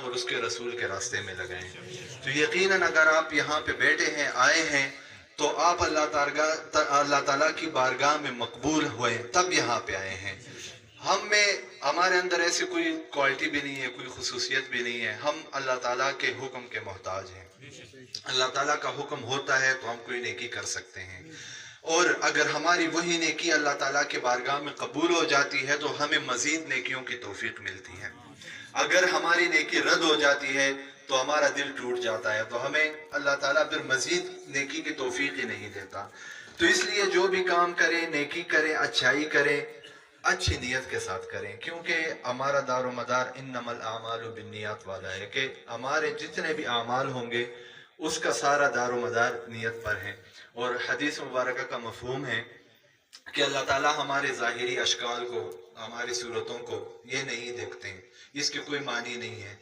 اور اس کے رسول کے راستے میں لگائیں۔ تو یقیناً اگر آپ یہاں پہ بیٹھے ہیں، آئے ہیں، تو آپ اللہ تعالیٰ کی بارگاہ میں مقبول ہوئے تب یہاں پہ آئے ہیں۔ ہمارے اندر ایسی کوئی کوالٹی بھی نہیں ہے، کوئی خصوصیت بھی نہیں ہے، ہم اللہ تعالیٰ کے حکم کے محتاج ہیں۔ اللہ تعالیٰ کا حکم ہوتا ہے تو ہم کوئی نیکی کر سکتے ہیں، اور اگر ہماری وہی نیکی اللہ تعالیٰ کے بارگاہ میں قبول ہو جاتی ہے تو ہمیں مزید نیکیوں کی توفیق ملتی ہے۔ اگر ہماری نیکی رد ہو جاتی ہے تو ہمارا دل ٹوٹ جاتا ہے، تو ہمیں اللہ تعالیٰ پھر مزید نیکی کی توفیق ہی نہیں دیتا۔ تو اس لیے جو بھی کام کریں، نیکی کریں، اچھائی کریں، اچھی نیت کے ساتھ کریں، کیونکہ ہمارا دار و مدار انما الاعمال بالنیات والا ہے کہ ہمارے جتنے بھی اعمال ہوں گے اس کا سارا دار و مدار نیت پر ہے۔ اور حدیث مبارکہ کا مفہوم ہے کہ اللہ تعالیٰ ہمارے ظاہری اشکال کو، ہماری صورتوں کو یہ نہیں دیکھتے ہیں، اس کے کوئی معنی نہیں ہے۔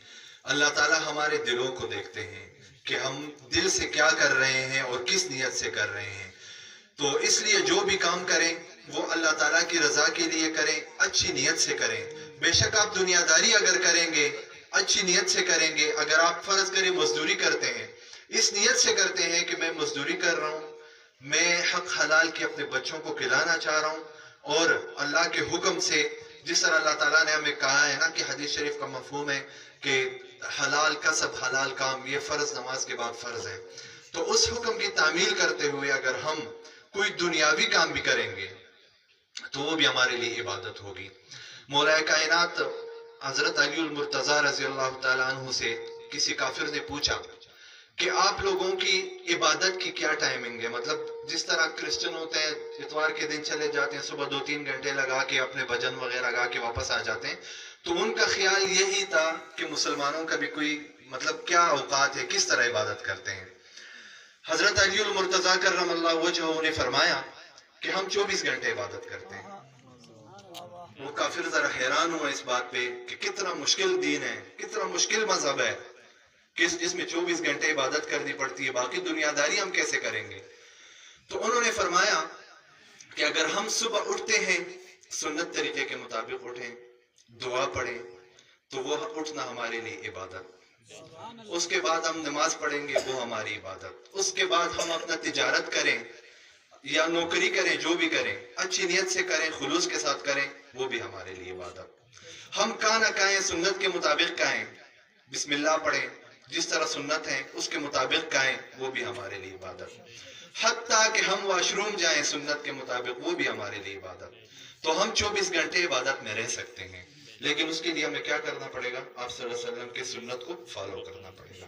اللہ تعالیٰ ہمارے دلوں کو دیکھتے ہیں کہ ہم دل سے کیا کر رہے ہیں اور کس نیت سے کر رہے ہیں۔ تو اس لیے جو بھی کام کریں وہ اللہ تعالیٰ کی رضا کے لیے کریں، اچھی نیت سے کریں۔ بے شک آپ دنیا داری اگر کریں گے، اچھی نیت سے کریں گے، اگر آپ فرض کریں مزدوری کرتے ہیں، اس نیت سے کرتے ہیں کہ میں مزدوری کر رہا ہوں، میں حق حلال کے اپنے بچوں کو کھلانا چاہ رہا ہوں، اور اللہ کے حکم سے جس طرح اللہ تعالیٰ نے ہمیں کہا ہے نا کہ حدیث شریف کا مفہوم ہے کہ حلال کسب حلال کام یہ فرض نماز کے بعد فرض ہے، تو اس حکم کی تعمیل کرتے ہوئے اگر ہم کوئی دنیاوی کام بھی کریں گے تو وہ بھی ہمارے لیے عبادت ہوگی۔ مولا کائنات حضرت علی المرتضیٰ رضی اللہ تعالیٰ عنہ سے کسی کافر نے پوچھا کہ آپ لوگوں کی عبادت کی کیا ٹائمنگ ہے؟ مطلب جس طرح کرسچن ہوتے ہیں اتوار کے دن چلے جاتے ہیں، صبح 2-3 گھنٹے لگا کے اپنے بھجن وغیرہ گا کے واپس آ جاتے ہیں، تو ان کا خیال یہی تھا کہ مسلمانوں کا بھی کوئی مطلب کیا اوقات ہے، کس طرح عبادت کرتے ہیں۔ حضرت علی المرتضیٰ کرم اللہ وجہہ نے فرمایا کہ ہم 24 گھنٹے عبادت کرتے ہیں۔ وہ کافر ذرا حیران ہوا اس بات پہ کہ کتنا مشکل دین ہے، کتنا مشکل مذہب ہے کہ جس میں 24 گھنٹے عبادت کرنی پڑتی ہے، باقی دنیا داری ہم کیسے کریں گے؟ تو انہوں نے فرمایا کہ اگر ہم صبح اٹھتے ہیں سنت طریقے کے مطابق اٹھیں، دعا پڑھیں، تو وہ اٹھنا ہمارے لیے عبادت۔ اس کے بعد ہم نماز پڑھیں گے، وہ ہماری عبادت۔ اس کے بعد ہم اپنا تجارت کریں یا نوکری کریں، جو بھی کریں اچھی نیت سے کریں، خلوص کے ساتھ کریں، وہ بھی ہمارے لیے عبادت۔ ہم کھانا کھائیں سنت کے مطابق کھائیں، بسم اللہ پڑھیں، جس طرح سنت ہے اس کے مطابق کھائیں، وہ بھی ہمارے لیے عبادت۔ حتیٰ کہ ہم واش روم جائیں سنت کے مطابق، وہ بھی ہمارے لیے عبادت۔ تو ہم 24 گھنٹے عبادت میں رہ سکتے ہیں، لیکن اس کے لیے ہمیں کیا کرنا پڑے گا؟ آپ صلی اللہ علیہ وسلم کے سنت کو فالو کرنا پڑے گا۔